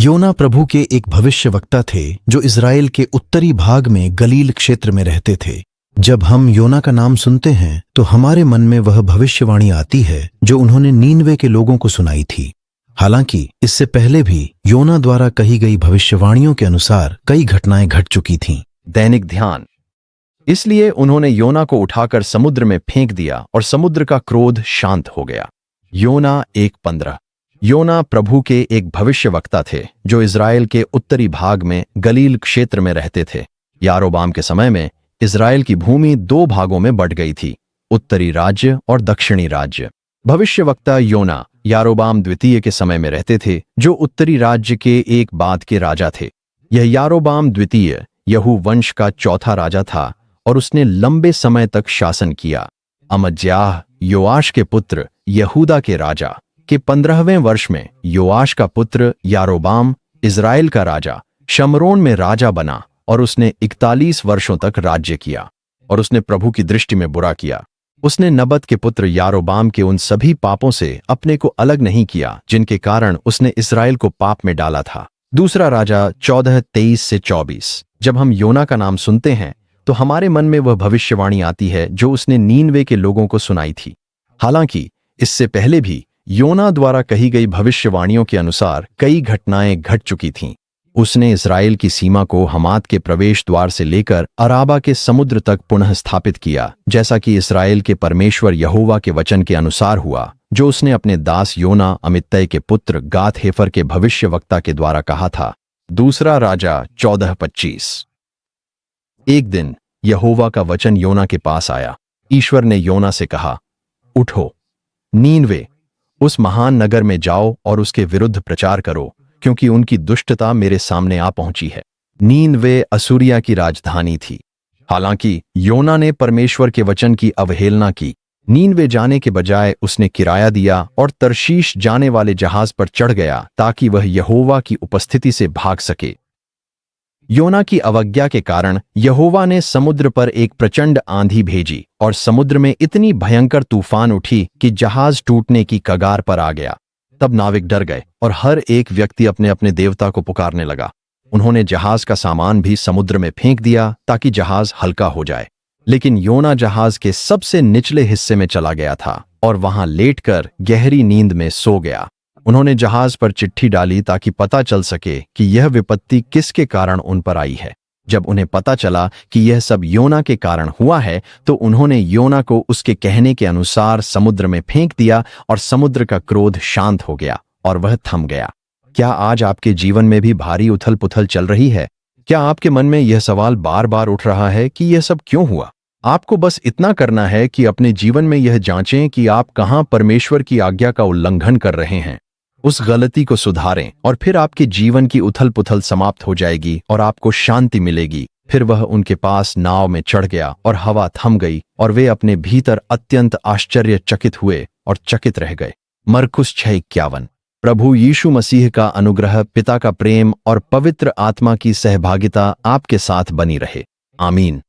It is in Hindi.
योना प्रभु के एक भविष्यवक्ता थे जो इज़राइल के उत्तरी भाग में गलील क्षेत्र में रहते थे। जब हम योना का नाम सुनते हैं तो हमारे मन में वह भविष्यवाणी आती है जो उन्होंने नीनवे के लोगों को सुनाई थी। हालांकि इससे पहले भी योना द्वारा कही गई भविष्यवाणियों के अनुसार कई घटनाएं घट चुकी थीं। दैनिक ध्यान। इसलिए उन्होंने योना को उठाकर समुद्र में फेंक दिया और समुद्र का क्रोध शांत हो गया। योना 1:15। योना प्रभु के एक भविष्यवक्ता थे जो इज़राइल के उत्तरी भाग में गलील क्षेत्र में रहते थे। यारोबाम के समय में इज़राइल की भूमि 2 भागों में बंट गई थी, उत्तरी राज्य और दक्षिणी राज्य। भविष्यवक्ता योना यारोबाम द्वितीय के समय में रहते थे जो उत्तरी राज्य के एक बाद के राजा थे। यह यारोबाम द्वितीय यहू वंश का चौथा राजा था और उसने लंबे समय तक शासन किया। अमज्याह योआश के पुत्र यहूदा के राजा के 15वें वर्ष में योआश का पुत्र यारोबाम इज़राइल का राजा शमरोन में राजा बना और उसने 41 वर्षों तक राज्य किया और उसने प्रभु की दृष्टि में बुरा किया। उसने नबत के पुत्र यारोबाम के उन सभी पापों से अपने को अलग नहीं किया जिनके कारण उसने इज़राइल को पाप में डाला था। दूसरा राजा 14:23-24। जब हम योना का नाम सुनते हैं तो हमारे मन में वह भविष्यवाणी आती है जो उसने नीनवे के लोगों को सुनाई थी। हालांकि इससे पहले भी योना द्वारा कही गई भविष्यवाणियों के अनुसार कई घटनाएं घट चुकी थीं। उसने इज़राइल की सीमा को हमात के प्रवेश द्वार से लेकर अराबा के समुद्र तक पुनः स्थापित किया, जैसा कि इज़राइल के परमेश्वर यहोवा के वचन के अनुसार हुआ जो उसने अपने दास योना अमित्तै के पुत्र गात हेफर के भविष्यवक्ता के द्वारा कहा था। दूसरा राजा 14:25। एक दिन यहोवा का वचन योना के पास आया। ईश्वर ने योना से कहा, उठो, नीनवे उस महान नगर में जाओ और उसके विरुद्ध प्रचार करो, क्योंकि उनकी दुष्टता मेरे सामने आ पहुंची है। नीनवे असूरिया की राजधानी थी। हालांकि योना ने परमेश्वर के वचन की अवहेलना की। नीनवे जाने के बजाय उसने किराया दिया और तरशीश जाने वाले जहाज पर चढ़ गया ताकि वह यहोवा की उपस्थिति से भाग सके। योना की अवज्ञा के कारण यहोवा ने समुद्र पर एक प्रचंड आंधी भेजी और समुद्र में इतनी भयंकर तूफान उठी कि जहाज टूटने की कगार पर आ गया। तब नाविक डर गए और हर एक व्यक्ति अपने अपने देवता को पुकारने लगा। उन्होंने जहाज का सामान भी समुद्र में फेंक दिया ताकि जहाज हल्का हो जाए। लेकिन योना जहाज के सबसे निचले हिस्से में चला गया था और वहां लेटकर गहरी नींद में सो गया। उन्होंने जहाज पर चिट्ठी डाली ताकि पता चल सके कि यह विपत्ति किसके कारण उन पर आई है। जब उन्हें पता चला कि यह सब योना के कारण हुआ है तो उन्होंने योना को उसके कहने के अनुसार समुद्र में फेंक दिया और समुद्र का क्रोध शांत हो गया और वह थम गया। क्या आज आपके जीवन में भी भारी उथल पुथल चल रही है? क्या आपके मन में यह सवाल बार बार उठ रहा है कि यह सब क्यों हुआ? आपको बस इतना करना है कि अपने जीवन में यह जांचें कि आप कहां परमेश्वर की आज्ञा का उल्लंघन कर रहे हैं। उस गलती को सुधारें और फिर आपके जीवन की उथल पुथल समाप्त हो जाएगी और आपको शांति मिलेगी। फिर वह उनके पास नाव में चढ़ गया और हवा थम गई और वे अपने भीतर अत्यंत आश्चर्यचकित हुए और चकित रह गए। मरकुस 6:51। प्रभु यीशु मसीह का अनुग्रह, पिता का प्रेम और पवित्र आत्मा की सहभागिता आपके साथ बनी रहे। आमीन।